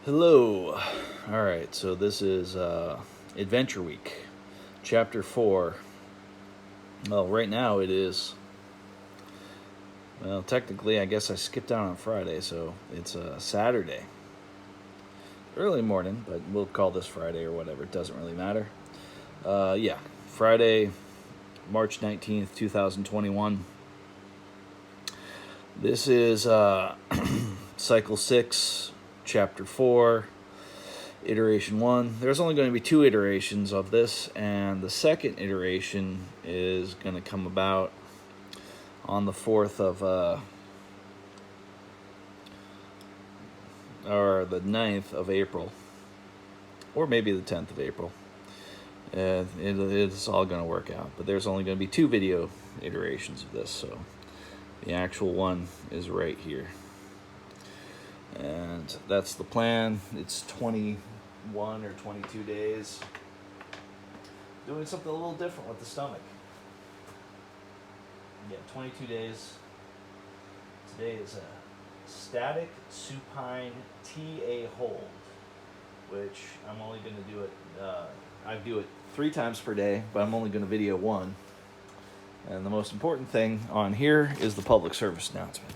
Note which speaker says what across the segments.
Speaker 1: Hello. All right, so this is Adventure Week, Chapter 4. Well, right now it is. Well, technically, I guess I skipped out on Friday, so it's Saturday. Early morning, but we'll call this Friday or whatever. It doesn't really matter. Yeah, Friday, March 19th, 2021. This is Cycle 6, Chapter 4. Iteration 1. There's only going to be 2 iterations of this, and the second iteration is going to come about on the 4th of or the 9th of April, or maybe the 10th of April. It's all going to work out, but there's only going to be 2 video iterations of this, so the actual one is right here, and that's the plan. It's 21 or 22 days doing something a little different with the stomach. Yeah, 22 days. Today is a static supine TA hold, which I'm only going to do it, I do it 3 times per day, but I'm only going to video 1. And the most important thing on here is the public service announcement.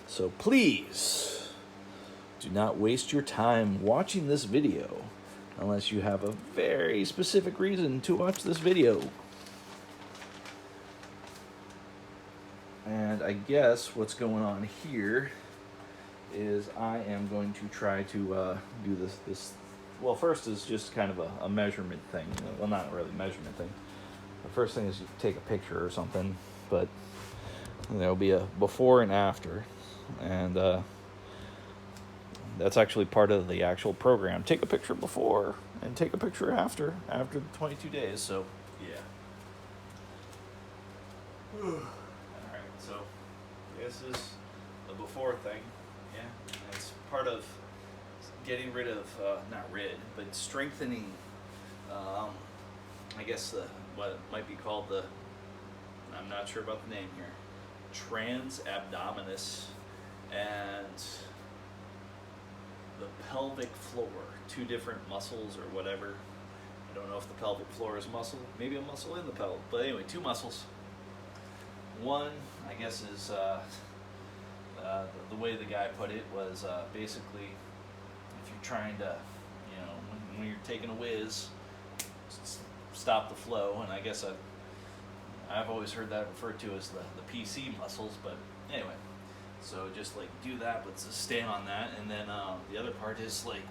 Speaker 1: So please do not waste your time watching this video unless you have a very specific reason to watch this video. And I guess what's going on here is I am going to try to do this. Well, first is just kind of a measurement thing. Well, not really a measurement thing. The first thing is you take a picture or something, but there'll be a before and after, and that's actually part of the actual program. Take a picture before and take a picture after the 22 days. So, yeah. All right, so this is the before thing. Yeah, it's part of getting rid of, but strengthening, I guess what might be called I'm not sure about the name here, trans abdominis and the pelvic floor, 2 different muscles or whatever. I don't know if the pelvic floor is a muscle, maybe a muscle in the pelvic, but anyway, 2 muscles. One, I guess, is the way the guy put it was basically if you're trying to, when you're taking a whiz, stop the flow, and I guess I've always heard that referred to as the PC muscles, but anyway. So just like do that, but stay on that, and then the other part is like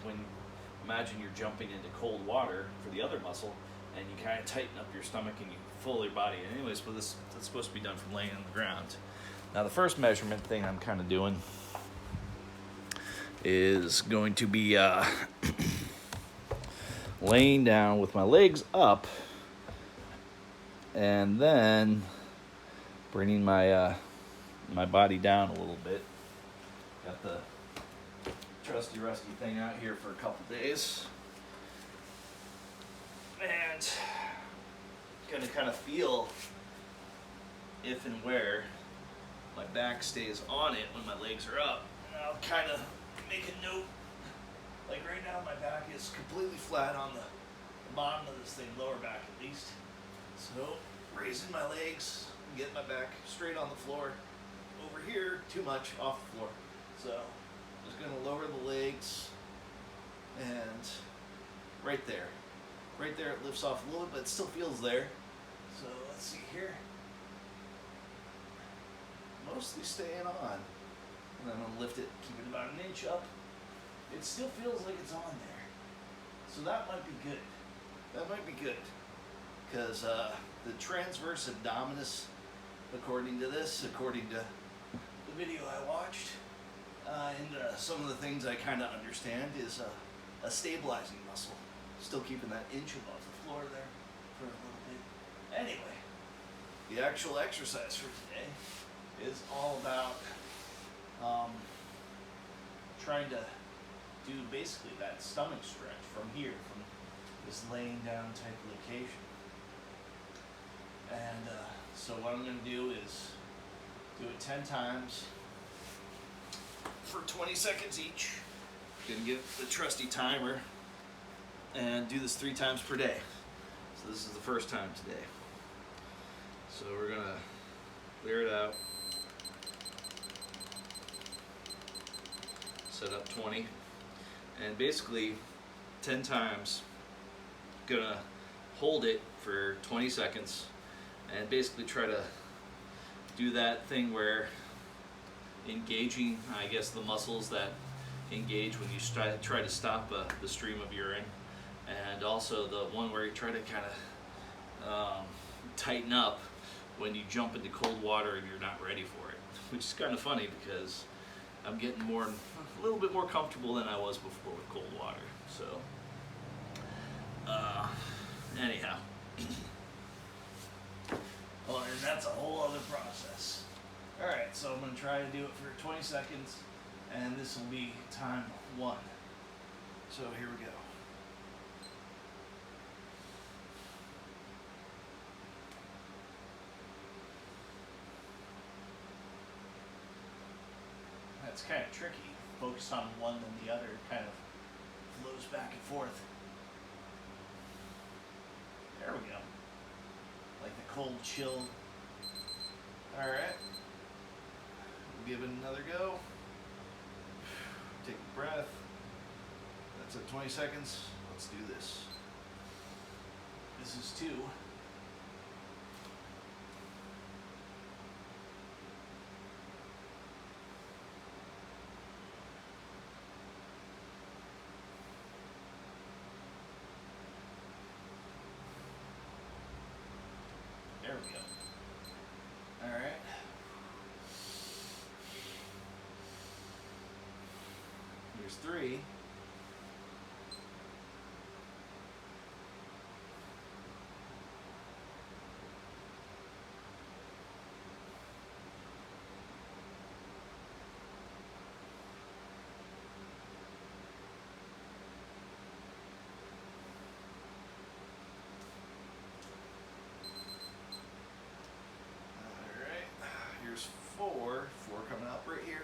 Speaker 1: imagine you're jumping into cold water for the other muscle, and you kind of tighten up your stomach and you full your body. And anyways, but that's supposed to be done from laying on the ground. Now the first measurement thing I'm kind of doing is going to be laying down with my legs up, and then bringing my body down a little bit. Got the trusty rusty thing out here for a couple days, and gonna kind of feel if and where my back stays on it when my legs are up. And I'll kind of make a note, like right now my back is completely flat on the bottom of this thing, lower back at least. So raising my legs, getting my back straight on the floor. Over here, too much off the floor. So just going to lower the legs, and right there it lifts off a little bit, but it still feels there. So let's see here. Mostly staying on. And I'm going to lift it, keep it about 1 inch up. It still feels like it's on there. So that might be good. Because the transverse abdominis, according to the video I watched, and some of the things I kind of understand, is a stabilizing muscle. Still keeping that inch above the floor there for a little bit. Anyway, the actual exercise for today is all about trying to do basically that stomach stretch from here, from this laying down type location. And so what I'm going to do is do it 10 times for 20 seconds each. Gonna get the trusty timer and do this 3 times per day. So this is the first time today. So we're gonna clear it out. Set up 20. And basically 10 times, gonna hold it for 20 seconds and basically try to do that thing where engaging, I guess, the muscles that engage when you try to stop the stream of urine, and also the one where you try to kind of tighten up when you jump into cold water and you're not ready for it, which is kind of funny because I'm getting a little bit more comfortable than I was before with cold water. So anyhow, well, and that's a whole other process. All right, so I'm gonna try to do it for 20 seconds, and this will be time 1. So here we go. That's kind of tricky. Focus on one then the other, kind of flows back and forth. There we go. Like the cold chill. All right. Give it another go. Take a breath. That's at 20 seconds. Let's do this. This is 2. There we go. All right. Here's 3. Here's 4 coming up right here.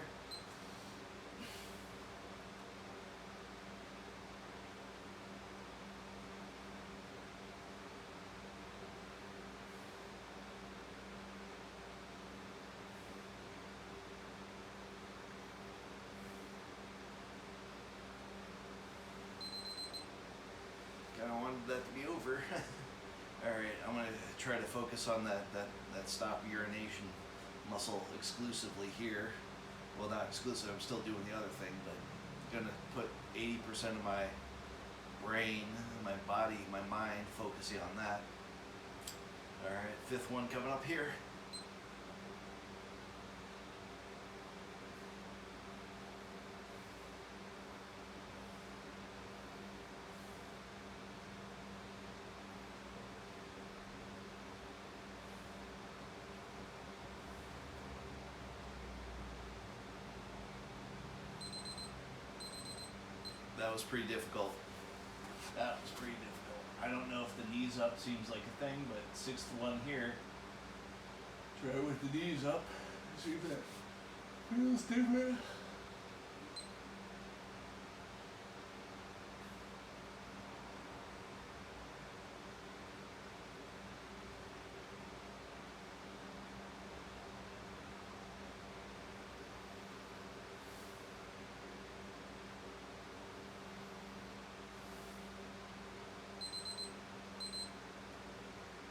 Speaker 1: Kinda wanted that to be over. Alright, I'm gonna try to focus on that stop urination muscle exclusively here. Well, not exclusive, I'm still doing the other thing, but I'm gonna put 80% of my brain, my body, my mind focusing on that. Alright, 5th one coming up here. That was pretty difficult. That was pretty difficult. I don't know if the knees up seems like a thing, but 6th one here. Try with the knees up. See if that feels different.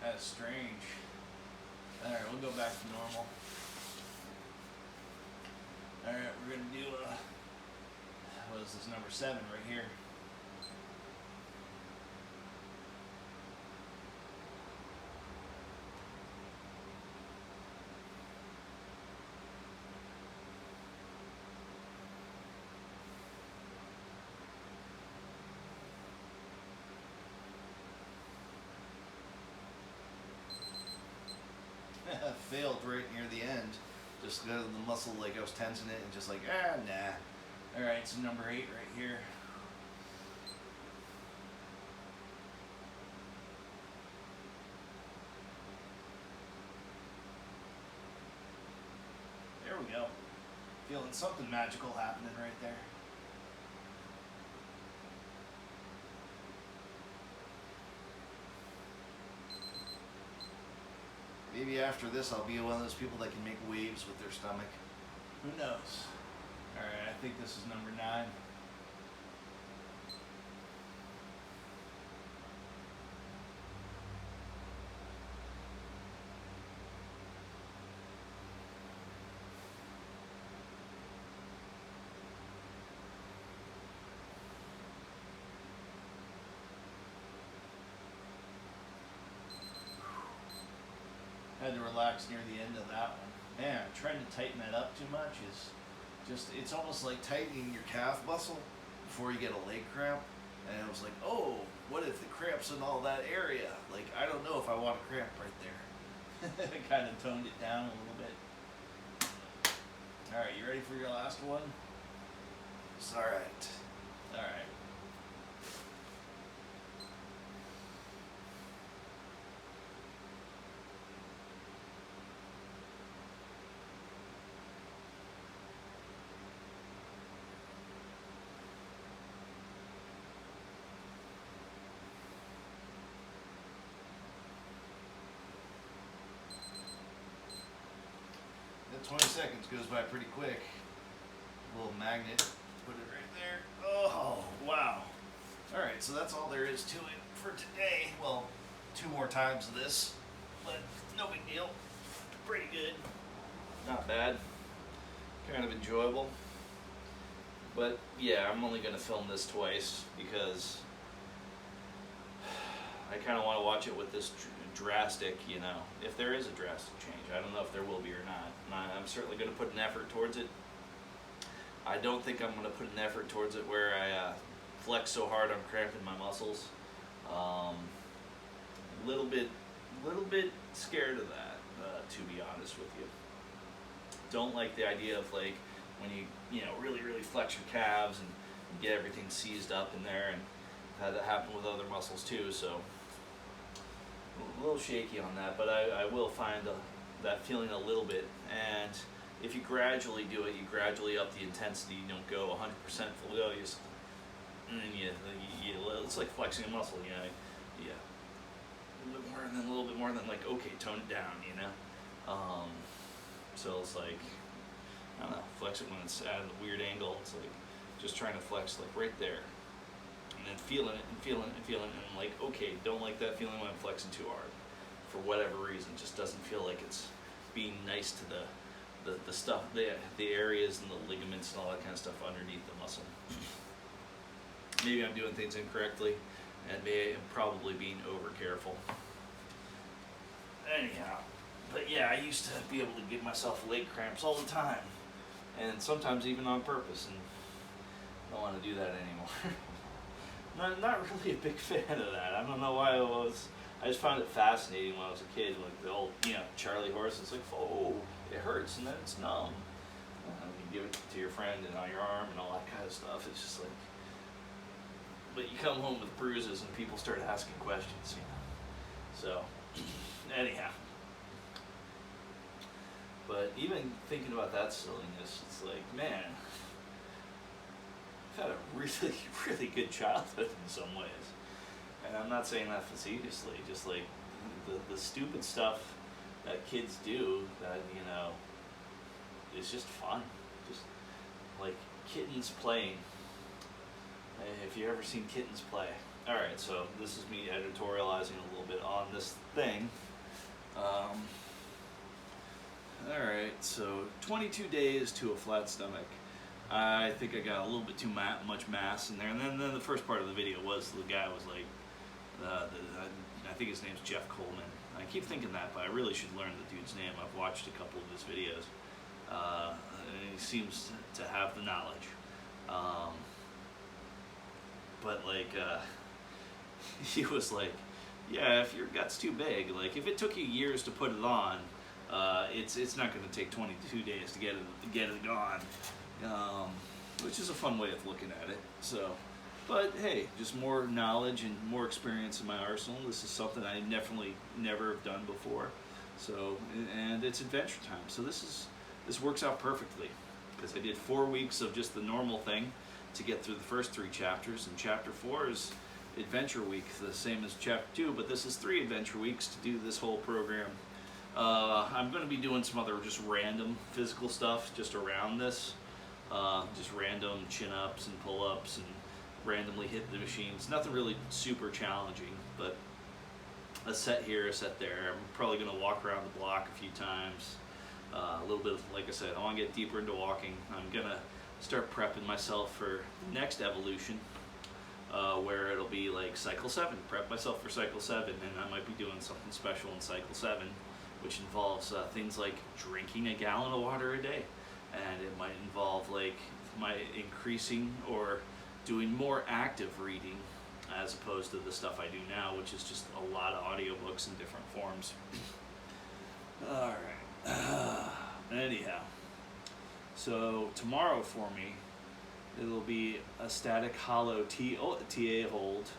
Speaker 1: That's strange. Alright, we'll go back to normal. Alright, we're gonna do what is this, number 7 right here. Failed right near the end. Just because of the muscle, like I was tensing it and just like, nah. Alright, so number 8 right here. There we go. Feeling something magical happening right there. Maybe after this I'll be one of those people that can make waves with their stomach. Who knows? Alright, I think this is number 9. Had to relax near the end of that one. Man, trying to tighten that up too much is just, it's almost like tightening your calf muscle before you get a leg cramp. And I was like, oh, what if the cramp's in all that area? Like, I don't know if I want a cramp right there. I kind of toned it down a little bit. All right, you ready for your last one? It's all right. All right. That 20 seconds goes by pretty quick. A little magnet, put it right there. Oh, wow. All right, so that's all there is to it for today. Well, 2 more times of this, but no big deal. Pretty good. Not bad. Kind of enjoyable. But yeah, I'm only going to film this twice because I kind of want to watch it with this drastic, you know, if there is a drastic change. I don't know if there will be or not. I'm certainly going to put an effort towards it. I don't think I'm going to put an effort towards it where I flex so hard I'm cramping my muscles. Little bit scared of that, to be honest with you. Don't like the idea of like when you know really flex your calves and get everything seized up in there, and I've had that happen with other muscles too. So a little shaky on that, but I will find that feeling a little bit. And if you gradually do it, you gradually up the intensity. You don't go 100% full go. And then you it's like flexing a muscle. You know, yeah, a little bit more and then a little bit more, and then like okay, tone it down. You know, so it's like I don't know, flex it when it's at a weird angle. It's like just trying to flex like right there, and then feeling it and feeling it and feeling it, and I'm like okay, don't like that feeling when I'm flexing too hard. For whatever reason, just doesn't feel like it's being nice to the stuff, the areas and the ligaments and all that kind of stuff underneath the muscle. Maybe I'm doing things incorrectly, and maybe I'm probably being over careful. Anyhow, but yeah, I used to be able to give myself leg cramps all the time, and sometimes even on purpose, and I don't want to do that anymore. not really a big fan of that. I don't know why I was. I just found it fascinating when I was a kid, like the old, you know, Charlie horse. It's like, oh, it hurts and then it's numb. You give it to your friend and on your arm and all that kind of stuff. It's just like, but you come home with bruises and people start asking questions, you know. So, anyhow. But even thinking about that silliness, it's like, man, I've had a really good childhood in some ways. And I'm not saying that facetiously, just like the stupid stuff that kids do that, you know, is just fun. Just like kittens playing. If you've ever seen kittens play. Alright, so this is me editorializing a little bit on this thing. Alright, so 22 days to a flat stomach. I think I got a little bit too much mass in there. And then the first part of the video was the guy was like, I think his name's Jeff Coleman. I keep thinking that, but I really should learn the dude's name. I've watched a couple of his videos, and he seems to have the knowledge. But like, he was like, yeah, if your gut's too big, like if it took you years to put it on, it's not going to take 22 days to get it gone, which is a fun way of looking at it. So. But hey, just more knowledge and more experience in my arsenal. This is something I definitely never have done before. So, and it's adventure time. So this works out perfectly because I did 4 weeks of just the normal thing to get through the first 3 chapters, and chapter 4 is adventure week, the same as chapter 2. But this is 3 adventure weeks to do this whole program I'm going to be doing some other just random physical stuff just around this. Just random chin-ups and pull-ups and randomly hit the machines. Nothing really super challenging, but a set here, a set there. I'm probably going to walk around the block a few times. A little bit, like I said, I want to get deeper into walking. I'm going to start prepping myself for the next evolution, where it'll be like cycle 7. Prep myself for cycle 7, and I might be doing something special in cycle 7, which involves things like drinking a gallon of water a day. And it might involve like my increasing or doing more active reading as opposed to the stuff I do now, which is just a lot of audiobooks in different forms. All right. Anyhow, so tomorrow for me, it'll be a static hollow TA hold.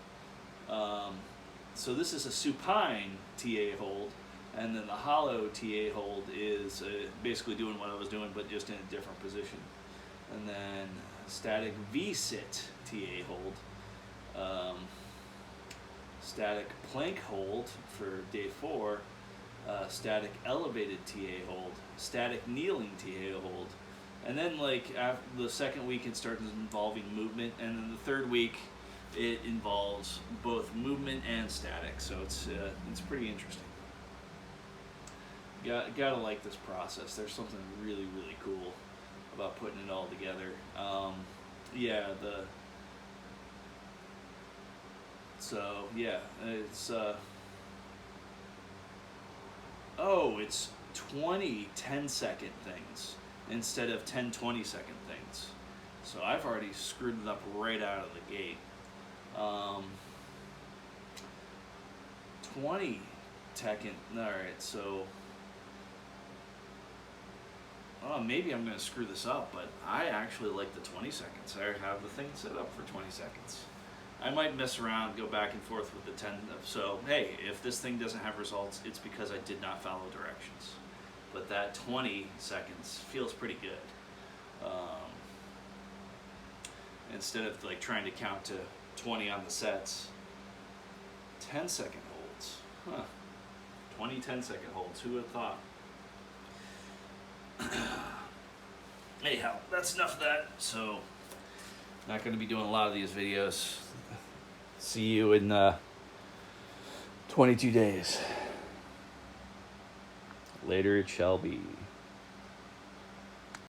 Speaker 1: So this is a supine TA hold. And then the hollow TA hold is basically doing what I was doing, but just in a different position. And then static V-sit TA hold, static plank hold for day 4, static elevated TA hold, static kneeling TA hold. And then like after the second week it starts involving movement, and then the third week it involves both movement and static. So it's pretty interesting. Gotta like this process. There's something really, really cool about putting it all together. It's 20 10-second things instead of 10 20-second things. So I've already screwed it up right out of the gate. 20 second. All right, so. Oh, maybe I'm going to screw this up, but I actually like the 20 seconds. I have the thing set up for 20 seconds. I might mess around, go back and forth with the 10. So, hey, if this thing doesn't have results, it's because I did not follow directions. But that 20 seconds feels pretty good. Instead of like trying to count to 20 on the sets, 10-second holds. Huh. 20 10-second holds. Who would have thought? Anyhow, that's enough of that. So, not going to be doing a lot of these videos. See you in 22 days. Later it shall be.